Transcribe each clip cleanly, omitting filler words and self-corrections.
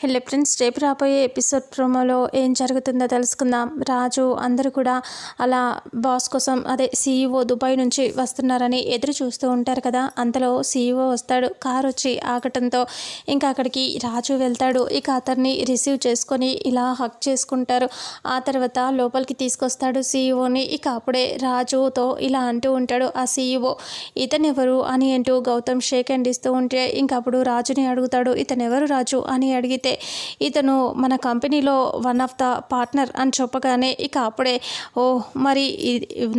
Hello friends, రేపు రాబోయే episode ప్రోమోలో ఏం జరుగుతుందో తెలుసుకుందాం. రాజు అందరూ కూడా అలా బాస్ కోసం సీఈఓ దుబాయ్ నుంచి వస్తున్నారని ఎదురు చూస్తూ ఉంటారు కదా. అంతలో సీఈఓ వస్తాడు. కారు వచ్చి ఆగటంతో ఇంకా అక్కడికి రాజు వెళ్తాడు. ఇక అతన్ని రిసీవ్ చేసుకొని ఇలా హక్ చేసుకుంటారు. ఆ తర్వాత లోపలికి తీసుకొస్తాడు సీఈఓని. ఇక అప్పుడే రాజుతో ఇలా అంటూ ఉంటాడు ఆ సీఈఓ, ఇతనెవరు అని అంటూ గౌతమ్ షేక్ హ్యాండ్ ఇస్తూ ఉంటే ఇంకా అప్పుడు రాజుని అడుగుతాడు, ఇతనెవరు రాజు అని అడిగితే ఇతను మన కంపెనీలో వన్ ఆఫ్ ద పార్ట్నర్ అని చెప్పగానే ఇక అప్పుడే మరి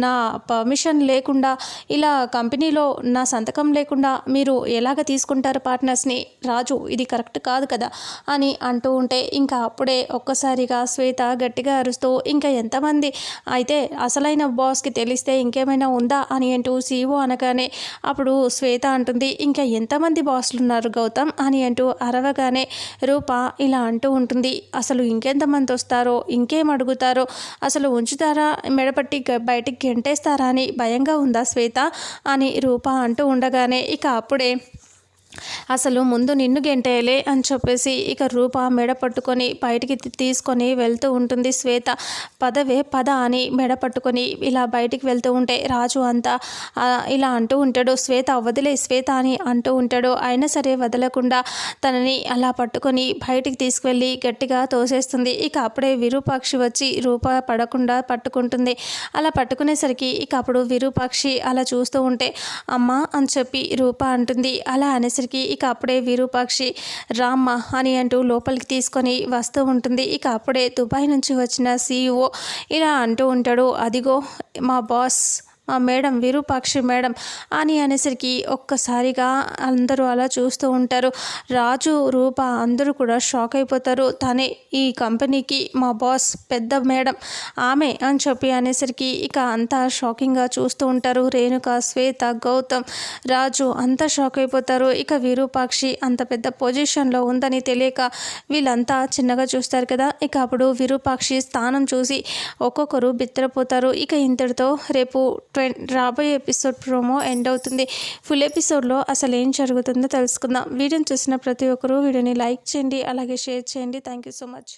నా పర్మిషన్ లేకుండా ఇలా కంపెనీలో నా సంతకం లేకుండా మీరు ఎలాగ తీసుకుంటారు పార్ట్నర్స్ని, రాజు ఇది కరెక్ట్ కాదు కదా అని అంటూ ఉంటే ఇంకా అప్పుడే ఒక్కసారిగా శ్వేత గట్టిగా అరుస్తూ, ఇంకా ఎంతమంది అయితే అసలైన బాస్కి తెలిస్తే ఇంకేమైనా ఉందా అని అంటూ సీఈఓ అనగానే అప్పుడు శ్వేత అంటుంది, ఇంకా ఎంతమంది బాస్లు ఉన్నారు గౌతమ్ అని అంటూ అరవగానే రూప ఇలా అంటూ ఉంటుంది, అసలు ఇంకెంతమంది వస్తారో ఇంకేం అడుగుతారో, అసలు ఉంచుతారా మెడపట్టి బయటికి గెంటేస్తారా అని భయంగా ఉందా శ్వేత అని రూప అంటూ ఉండగానే ఇక అప్పుడే అసలు ముందు నిన్ను గెంటేయలే అని చెప్పేసి ఇక రూప మెడ పట్టుకొని బయటికి తీసుకొని వెళ్తూ ఉంటుంది శ్వేత. పదవే పద అని మెడ పట్టుకొని ఇలా బయటికి వెళ్తూ ఉంటే రాజు అంతా ఇలా అంటూ ఉంటాడు, శ్వేత వదిలే శ్వేత అని అంటూ ఉంటాడు. అయినా సరే వదలకుండా తనని అలా పట్టుకొని బయటికి తీసుకువెళ్ళి గట్టిగా తోసేస్తుంది. ఇక అప్పుడే విరూపాక్షి వచ్చి రూప పడకుండా పట్టుకుంటుంది. అలా పట్టుకునేసరికి ఇక అప్పుడు విరూపాక్షి అలా చూస్తూ ఉంటే అమ్మ అని చెప్పి రూప అంటుంది. అలా అనేసరికి ఇక అప్పుడే విరూపాక్షి రామ్మ అని అంటూ లోపలికి తీసుకొని వస్తూ ఉంటుంది. ఇక అప్పుడే దుబాయ్ నుంచి వచ్చిన సీఈఓ ఇలా అంటూ ఉంటాడు, అదిగో మా బాస్ మా మేడం విరూపాక్షి మేడం అని అనేసరికి ఒక్కసారిగా అందరూ అలా చూస్తూ ఉంటారు. రాజు రూప అందరూ కూడా షాక్ అయిపోతారు. తనే ఈ కంపెనీకి మా బాస్ పెద్ద మేడం ఆమె అని చెప్పి అనేసరికి ఇక అంతా షాకింగ్గా చూస్తూ ఉంటారు. రేణుక, శ్వేత, గౌతమ్, రాజు అంతా షాక్ అయిపోతారు. ఇక విరూపాక్షి అంత పెద్ద పొజిషన్లో ఉందని తెలియక వీళ్ళంతా చిన్నగా చూస్తారు కదా. ఇక అప్పుడు విరూపాక్షి స్థానం చూసి ఒక్కొక్కరు బిత్తరపోతారు. ఇక ఇంతటితో రేపు రాబోయే ఎపిసోడ్ ప్రోమో ఎండ్ అవుతుంది. ఫుల్ ఎపిసోడ్లో అసలు ఏం జరుగుతుందో తెలుసుకుందాం. వీడియోని చూసిన ప్రతి ఒక్కరూ వీడియోని లైక్ చేయండి, అలాగే షేర్ చేయండి. Thank you so much.